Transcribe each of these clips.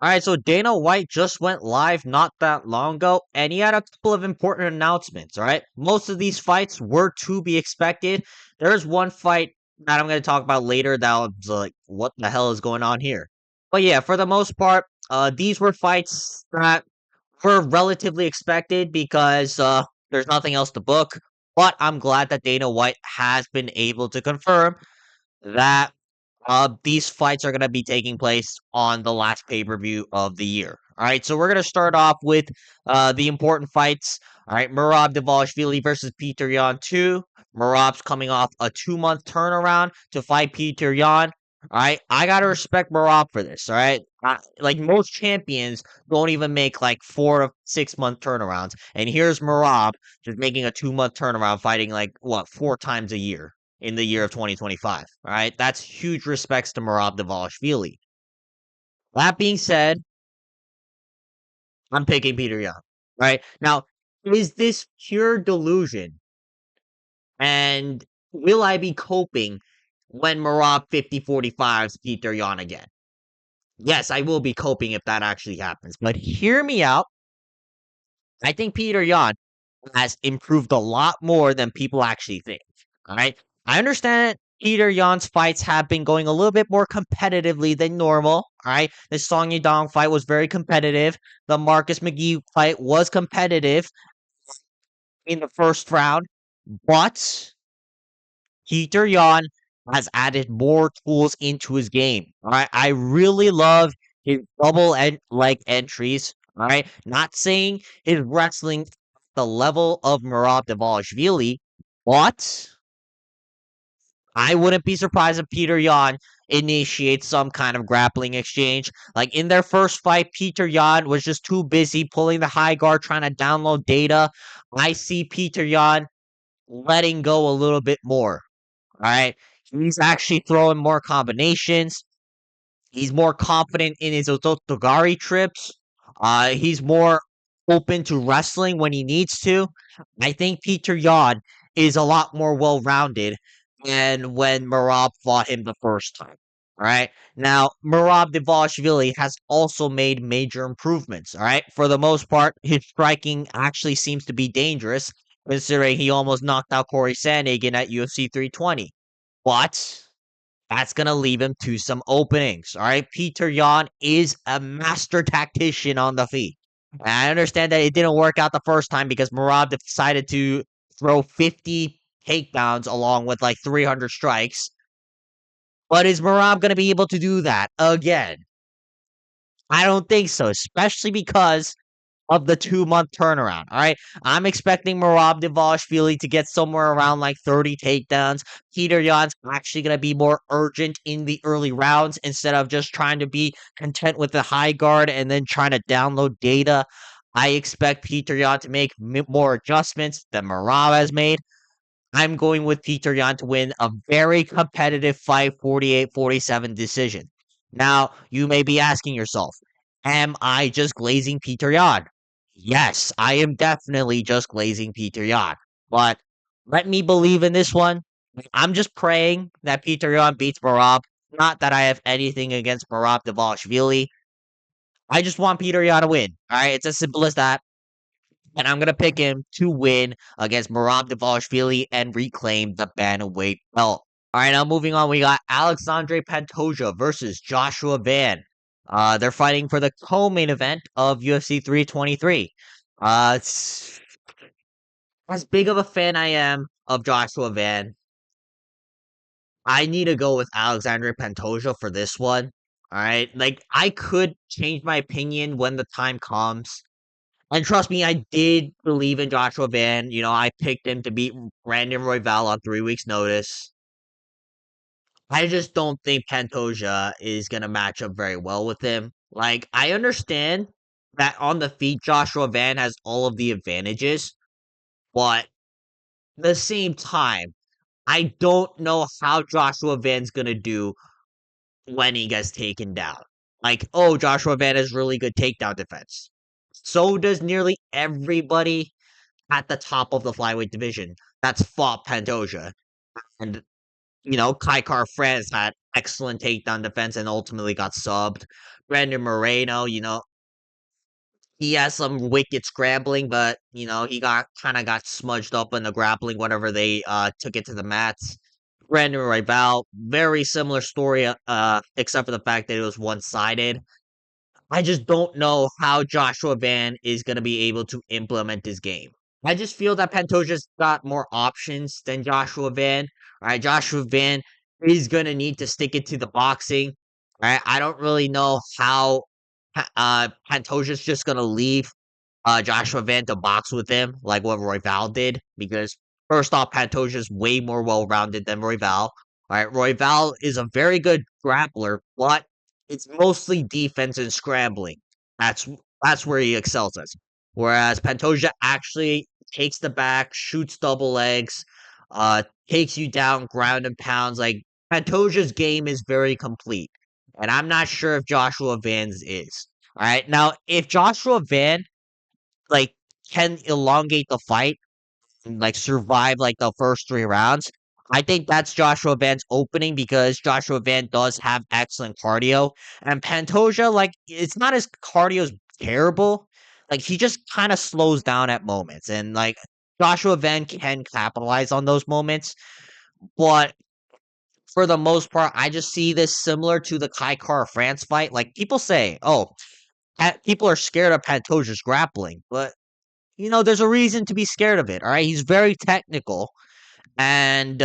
Alright, so Dana White just went live not that long ago, and he had a couple of important announcements, alright? Most of these fights were to be expected. There's one fight that I'm going to talk about later that was like, what the hell is going on here? But yeah, for the most part, these were fights that were relatively expected because there's nothing else to book. But I'm glad that Dana White has been able to confirm that these fights are going to be taking place on the last pay per view of the year. All right, so we're going to start off with the important fights. All right, Merab Dvalsihvilli versus Petr Yan 2. Merab's coming off a 2 month turnaround to fight Petr Yan. All right, I got to respect Merab for this. All right, like most champions don't even make like 4 to 6 month turnarounds. And here's Merab just making a 2 month turnaround, fighting like what, 4 times a year in the year of 2025. All right, that's huge respects to Merab Dvalishvili. That being said, I'm picking Peter Young. Right now, is this pure delusion? And will I be coping when Merab 50-45s Peter Yan again? Yes, I will be coping if that actually happens. But hear me out. I think Peter Yan has improved a lot more than people actually think. All right. I understand Peter Yan's fights have been going a little bit more competitively than normal. All right. The Song Yadong fight was very competitive. The Marcus McGee fight was competitive in the first round, but Peter Yan has added more tools into his game. All right. I really love his leg entries. All right. Not saying his wrestling the level of Merab Dvalishvili, but I wouldn't be surprised if Peter Yan initiates some kind of grappling exchange. Like in their first fight, Peter Yan was just too busy pulling the high guard, trying to download data. I see Peter Yan letting go a little bit more. All right. He's actually throwing more combinations. He's more confident in his Ototogari trips. He's more open to wrestling when he needs to. I think Peter Yan is a lot more well rounded than when Merab fought him the first time. All right. Now, Merab Dvalishvili has also made major improvements. All right. For the most part, his striking actually seems to be dangerous, considering he almost knocked out Corey Sandhagen at UFC 320. But that's going to leave him to some openings. All right. Peter Yan is a master tactician on the feet. And I understand that it didn't work out the first time because Merab decided to throw 50 takedowns along with like 300 strikes. But is Merab going to be able to do that again? I don't think so, especially because of the 2 month turnaround. All right. I'm expecting Merab Dvalishvili to get somewhere around like 30 takedowns. Peter Yan's actually going to be more urgent in the early rounds instead of just trying to be content with the high guard and then trying to download data. I expect Peter Yan to make more adjustments than Merab has made. I'm going with Peter Yan to win a very competitive fight, 48-47 decision. Now, you may be asking yourself, am I just glazing Peter Yan? Yes, I am definitely just glazing Peter Yan. But let me believe in this one. I'm just praying that Peter Yan beats Merab. Not that I have anything against Merab Dvalishvili. I just want Peter Yan to win. All right, it's as simple as that. And I'm gonna pick him to win against Merab Dvalishvili and reclaim the bantamweight belt. All right, now moving on, we got Alexandre Pantoja versus Joshua Van. They're fighting for the co-main event of UFC 323. As big of a fan I am of Joshua Van, I need to go with Alexandre Pantoja for this one. All right, like I could change my opinion when the time comes. And trust me, I did believe in Joshua Van. You know, I picked him to beat Brandon Royval on 3 weeks' notice. I just don't think Pantoja is going to match up very well with him. Like, I understand that on the feet, Joshua Van has all of the advantages, but at the same time, I don't know how Joshua Van's going to do when he gets taken down. Like, oh, Joshua Van has really good takedown defense. So does nearly everybody at the top of the flyweight division that's fought Pantoja. And Kaikar France had excellent takedown defense and ultimately got subbed. Brandon Moreno, he has some wicked scrambling, but he got smudged up in the grappling whenever they took it to the mats. Brandon Rival, very similar story, except for the fact that it was one sided. I just don't know how Joshua Van is going to be able to implement this game. I just feel that Pantoja's got more options than Joshua Van. All right, Joshua Van is going to need to stick it to the boxing. All right, I don't really know how Pantoja's just going to leave Joshua Van to box with him, like what Royval did, because first off, Pantoja's way more well rounded than Royval. All right, Royval is a very good grappler, but it's mostly defense and scrambling. That's that's where he excels at. Whereas Pantoja actually takes the back, shoots double legs, takes you down, ground and pounds. Like Pantoja's game is very complete, and I'm not sure if Joshua Van's is. All right, now if Joshua Van like can elongate the fight and like survive like the first 3 rounds. I think that's Joshua Van's opening because Joshua Van does have excellent cardio. And Pantoja, like, it's not his cardio's terrible. Like he just kind of slows down at moments. And like Joshua Van can capitalize on those moments. But for the most part, I just see this similar to the Kai Car France fight. Like people say, oh, people are scared of Pantoja's grappling, but there's a reason to be scared of it. All right, he's very technical and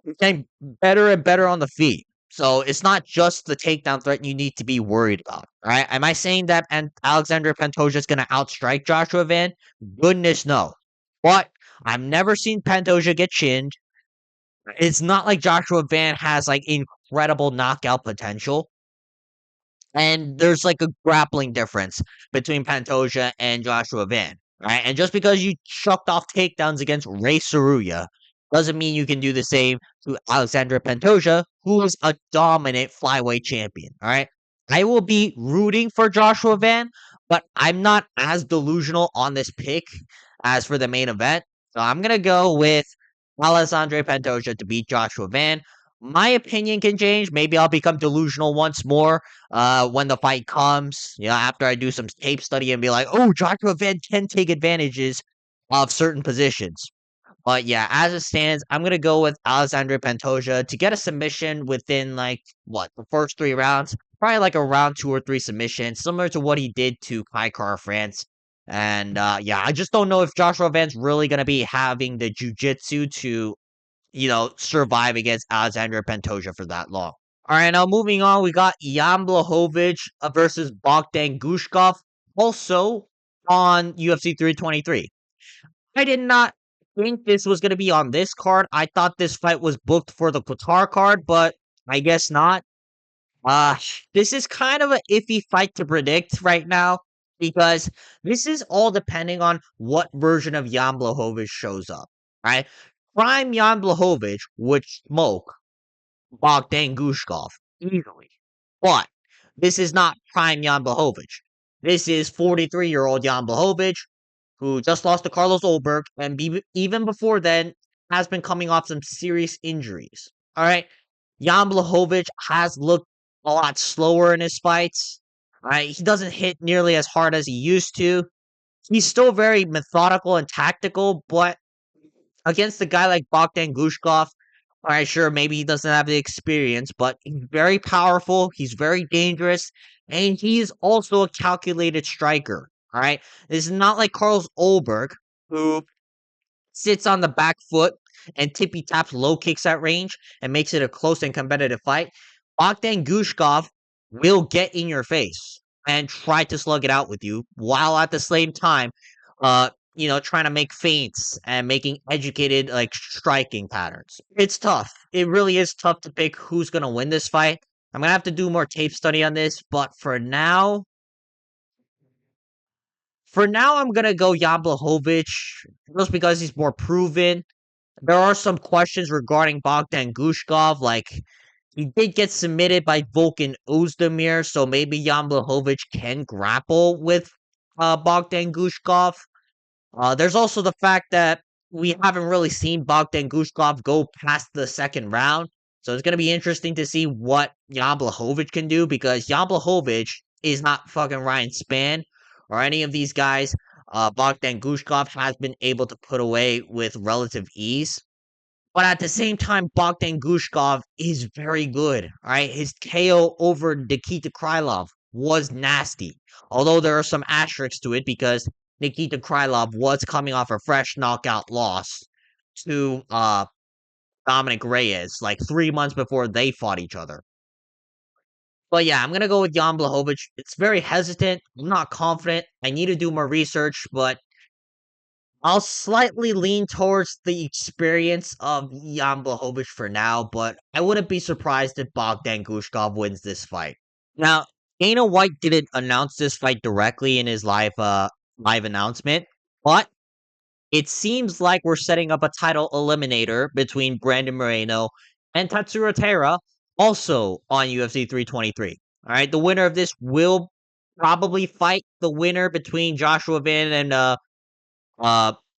he's getting better and better on the feet. So it's not just the takedown threat you need to be worried about. All right, am I saying that Alexander Pantoja is going to outstrike Joshua Van? Goodness no. But I've never seen Pantoja get chinned. It's not like Joshua Van has like incredible knockout potential. And there's like a grappling difference between Pantoja and Joshua Van, right? And just because you chucked off takedowns against Ray Saruya doesn't mean you can do the same to Alexander Pantoja, who is a dominant flyweight champion. All right. I will be rooting for Joshua Van, but I'm not as delusional on this pick as for the main event. So I'm gonna go with Alexandre Pantoja to beat Joshua Van. My opinion can change. Maybe I'll become delusional once more when the fight comes. After I do some tape study and be like, oh, Joshua Van can take advantages of certain positions. But yeah, as it stands, I'm gonna go with Alexandre Pantoja to get a submission within like the first 3 rounds, probably like a round 2 or 3 submission, similar to what he did to Kai Car France. And yeah, I just don't know if Joshua Van's really gonna be having the jujitsu to survive against Alexander Pantoja for that long. All right, now moving on, we got Jan Blachowicz versus Bogdan Gushkov, also on UFC 323. I did not think this was going to be on this card. I thought this fight was booked for the Qatar card, but I guess not. Uh, this is kind of an iffy fight to predict right now because this is all depending on what version of Jan Blachowicz shows up, right? Prime Jan Blachowicz would smoke Bogdan Gushkov easily. But this is not prime Jan Blachowicz. This is 43-year-old Jan Blachowicz, who just lost to Carlos Ulberg, and even before then has been coming off some serious injuries. All right, Jan Blachowicz has looked a lot slower in his fights. All right, he doesn't hit nearly as hard as he used to. He's still very methodical and tactical, but against a guy like Bogdan Gushkov, all right, sure, maybe he doesn't have the experience, but he's very powerful. He's very dangerous, and he's also a calculated striker. All right, this is not like Carlos Ulberg, who sits on the back foot and tippy taps low kicks at range and makes it a close and competitive fight. Bogdan Gushkov will get in your face and try to slug it out with you, while at the same time, trying to make feints and making educated like striking patterns. It's tough. It really is tough to pick who's gonna win this fight. I'm gonna have to do more tape study on this, but for now, I'm gonna go Jan Blachowicz just because he's more proven. There are some questions regarding Bogdan Gushkov, like he did get submitted by Volkan Ozdemir, so maybe Jan Blachowicz can grapple with Bogdan Gushkov. There's also the fact that we haven't really seen Bogdan Gushkov go past the second round. So it's gonna be interesting to see what Jan Blachowicz can do because Jan Blachowicz is not fucking Ryan Spann or any of these guys. Bogdan Gushkov has been able to put away with relative ease. But at the same time, Bogdan Gushkov is very good. All right, his KO over Nikita Krylov was nasty. Although there are some asterisks to it because Nikita Krylov was coming off a fresh knockout loss to Dominic Reyes like 3 months before they fought each other. But yeah, I'm gonna go with Jan Blachowicz. It's very hesitant. I'm not confident. I need to do more research, but I'll slightly lean towards the experience of Jan Blachowicz for now, but I wouldn't be surprised if Bogdan Gushkov wins this fight. Now, Dana White didn't announce this fight directly in his live announcement, but it seems like we're setting up a title eliminator between Brandon Moreno and Tatsuro Taira, also on UFC 323. All right, the winner of this will probably fight the winner between Joshua Van and uh,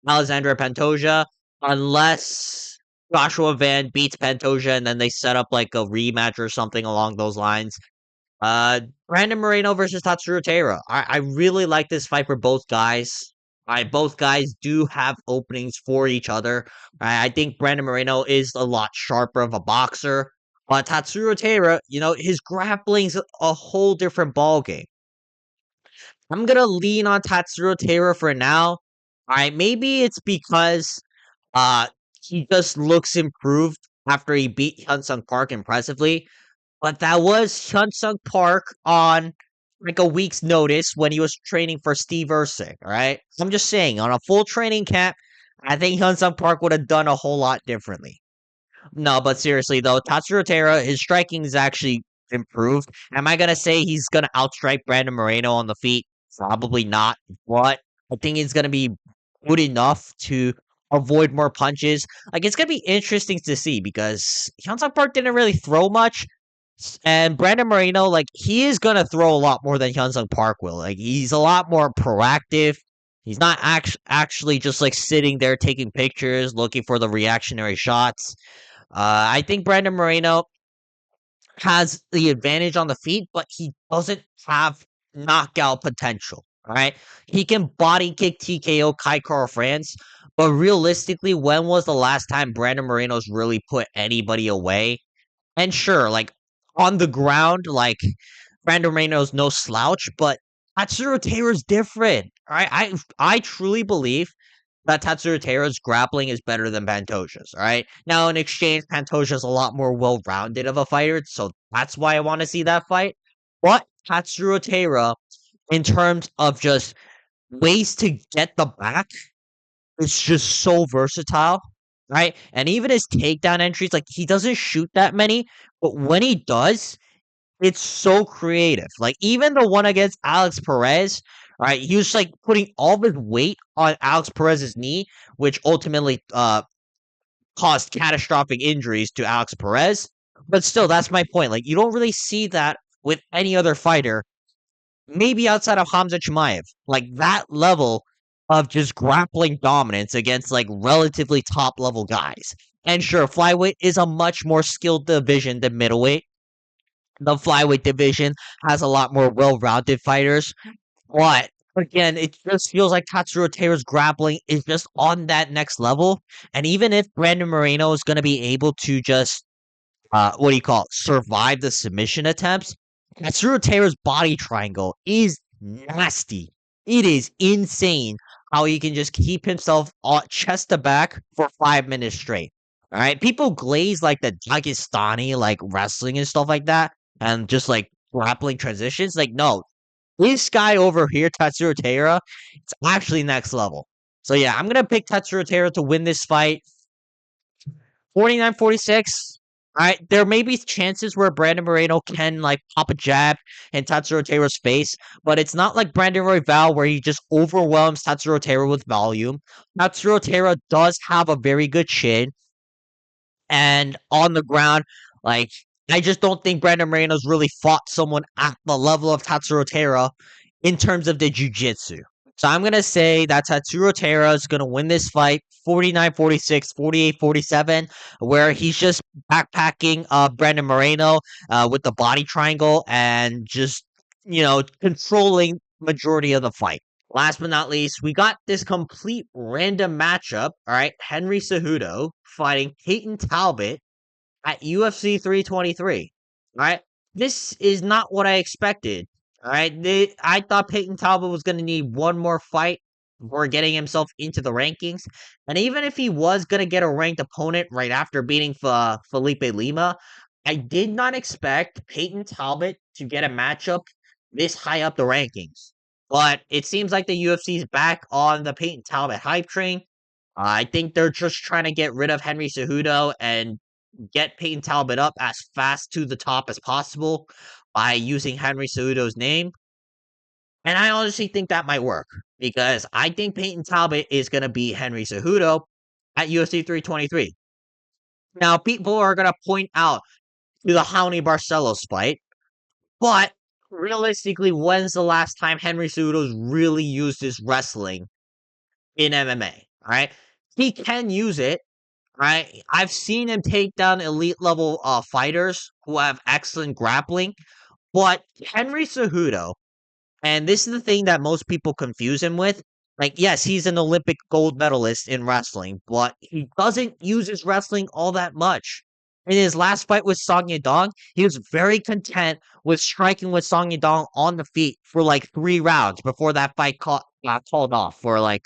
Alexandra Pantoja, unless Joshua Van beats Pantoja and then they set up like a rematch or something along those lines. Uh, Brandon Moreno versus Tatsuro Taira. I really like this fight for both guys. Both guys do have openings for each other. I think Brandon Moreno is a lot sharper of a boxer. But Tatsuro Taira, his grappling's a whole different ballgame. I'm gonna lean on Tatsuro Taira for now. Alright, maybe it's because uh he just looks improved after he beat Hyun-Sung Park impressively. But that was Hyun-Sung Park on like a week's notice when he was training for Steve Ercik, alright? I'm just saying, on a full training camp, I think Hyun-Sung Park would have done a whole lot differently. No, but seriously though, Tatsuro Taira, his striking is actually improved. Am I gonna say he's gonna outstrike Brandon Moreno on the feet? Probably not. But I think he's gonna be good enough to avoid more punches. Like it's gonna be interesting to see because Hyunsung Park didn't really throw much. And Brandon Moreno, like he is gonna throw a lot more than Hyunsung Park will. Like he's a lot more proactive. He's not actually just like sitting there taking pictures, looking for the reactionary shots. I think Brandon Moreno has the advantage on the feet, but he doesn't have knockout potential. All right, he can body kick TKO Kai Kara France, but realistically, when was the last time Brandon Moreno's really put anybody away? And sure, like on the ground, like Brandon Moreno's no slouch, but Tatsuro Taira's different. All right, I truly believe that Tatsuro Taira's grappling is better than Pantoja's, alright? Now, in exchange, Pantoja's a lot more well-rounded of a fighter, so that's why I want to see that fight. But Tatsuro Taira, in terms of just ways to get the back, is just so versatile, right? And even his takedown entries, like, he doesn't shoot that many, but when he does, it's so creative. Like even the one against Alex Perez, right? He was like putting all of his weight on Alex Perez's knee, which ultimately caused catastrophic injuries to Alex Perez. But still, that's my point. Like you don't really see that with any other fighter, maybe outside of Hamza Chimaev. Like that level of just grappling dominance against like relatively top level guys. And sure, flyweight is a much more skilled division than middleweight. The flyweight division has a lot more well-rounded fighters, but again, it just feels like Tatsuro Taira's grappling is just on that next level. And even if Brandon Moreno is going to be able to just what do you call it, survive the submission attempts, Tatsuro Taira's body triangle is nasty. It is insane how he can just keep himself chest to back for 5 minutes straight. All right, people glaze like the Dagestani like wrestling and stuff like that, and just like grappling transitions. Like, no, this guy over here, Tatsuro Taira, it's actually next level. So yeah, I'm gonna pick Tatsuro Taira to win this fight. 49-46. All right, there may be chances where Brandon Moreno can like pop a jab in Tatsuro Taira's face, but it's not like Brandon Royval where he just overwhelms Tatsuro Taira with volume. Tatsuro Taira does have a very good chin, and on the ground, like I just don't think Brandon Moreno's really fought someone at the level of Tatsuro Taira in terms of the jiu-jitsu. So I'm going to say that Tatsuro Taira is going to win this fight 49-46, 48-47, where he's just backpacking Brandon Moreno with the body triangle and just, controlling majority of the fight. Last but not least, we got this complete random matchup. All right, Henry Cejudo fighting Peyton Talbot at UFC 323. All right, this is not what I expected. All right, I thought Peyton Talbot was going to need one more fight before getting himself into the rankings, and even if he was going to get a ranked opponent right after beating Felipe Lima, I did not expect Peyton Talbot to get a matchup this high up the rankings. But it seems like the UFC is back on the Peyton Talbot hype train. I think they're just trying to get rid of Henry Cejudo and get Peyton Talbot up as fast to the top as possible by using Henry Cejudo's name. And I honestly think that might work because I think Peyton Talbot is going to beat Henry Cejudo at UFC 323. Now, people are going to point out to the Raoni Barcelos fight, but realistically, when's the last time Henry Cejudo's really used his wrestling in MMA? All right, he can use it. Right, I've seen him take down elite level fighters who have excellent grappling, but Henry Cejudo, and this is the thing that most people confuse him with. Like, yes, he's an Olympic gold medalist in wrestling, but he doesn't use his wrestling all that much. In his last fight with Song Yadong, he was very content with striking with Song Yadong on the feet for like 3 rounds before that fight got called off for like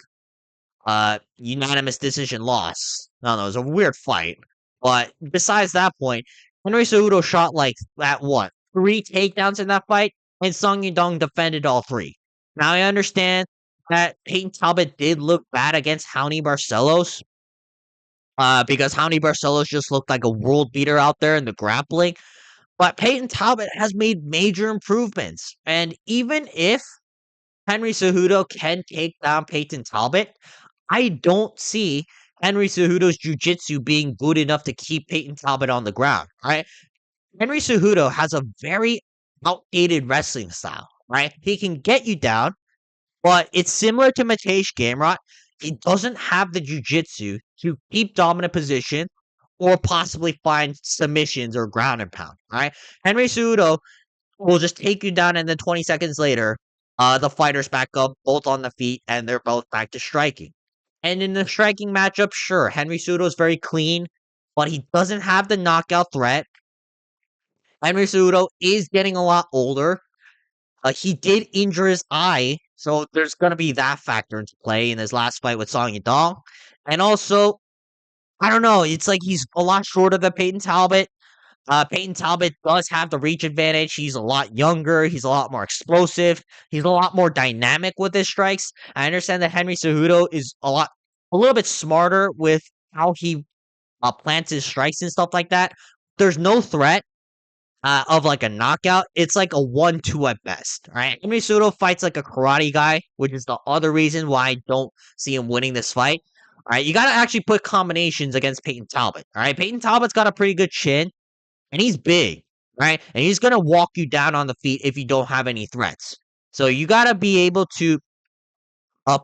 unanimous decision loss. I don't know, it was a weird fight. But besides that point, Henry Cejudo shot like that what? 3 takedowns in that fight, and Song Yadong defended all 3. Now I understand that Peyton Talbot did look bad against Raoni Barcelos. Because Raoni Barcelos just looked like a world beater out there in the grappling. But Peyton Talbot has made major improvements. And even if Henry Cejudo can take down Peyton Talbot, I don't see Henry Cejudo's jiu-jitsu being good enough to keep Peyton Talbot on the ground, right? Henry Cejudo has a very outdated wrestling style, right? He can get you down, but it's similar to Matej Gamrot. He doesn't have the jiu-jitsu to keep dominant position or possibly find submissions or ground and pound, right? Henry Cejudo will just take you down, and then 20 seconds later, the fighters back up, both on the feet, and they're both back to striking. And in the striking matchup, sure, Henry Cejudo is very clean, but he doesn't have the knockout threat. Henry Cejudo is getting a lot older. He did injure his eye, so there's going to be that factor into play in his last fight with Song Yadong. And also, I don't know, it's like he's a lot shorter than Peyton Talbot. Peyton Talbot does have the reach advantage. He's a lot younger. He's a lot more explosive. He's a lot more dynamic with his strikes. I understand that Henry Cejudo is a little bit smarter with how he plants his strikes and stuff like that. There's no threat of like a knockout. It's like a 1-2 at best. All right, Henry Cejudo fights like a karate guy, which is the other reason why I don't see him winning this fight. All right, you got to actually put combinations against Peyton Talbot. All right, Peyton Talbot's got a pretty good chin. And he's big, right? And he's going to walk you down on the feet if you don't have any threats. So you got to be able to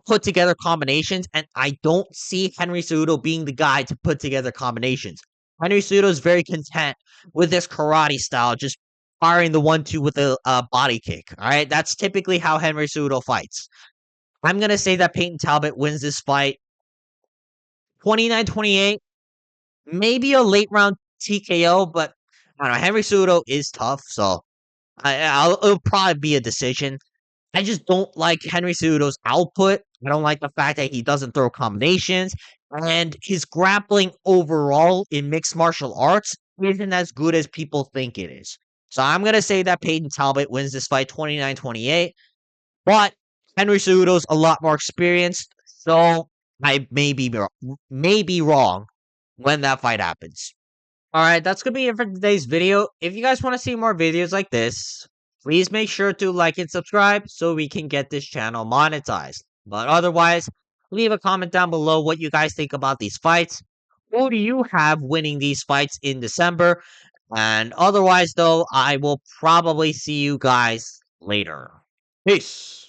put together combinations. And I don't see Henry Cejudo being the guy to put together combinations. Henry Cejudo is very content with this karate style, just firing the 1-2 with a body kick. All right, that's typically how Henry Cejudo fights. I'm going to say that Peyton Talbot wins this fight 29-28, maybe a late round TKO, but I don't know. Henry Cejudo is tough, so it'll probably be a decision. I just don't like Henry Cejudo's output. I don't like the fact that he doesn't throw combinations, and his grappling overall in mixed martial arts isn't as good as people think it is. So I'm going to say that Peyton Talbot wins this fight 29-28, but Henry Cejudo's a lot more experienced, so I may be wrong when that fight happens. Alright, that's gonna be it for today's video. If you guys want to see more videos like this, please make sure to like and subscribe so we can get this channel monetized. But otherwise, leave a comment down below what you guys think about these fights. Who do you have winning these fights in December? And otherwise, though, I will probably see you guys later. Peace.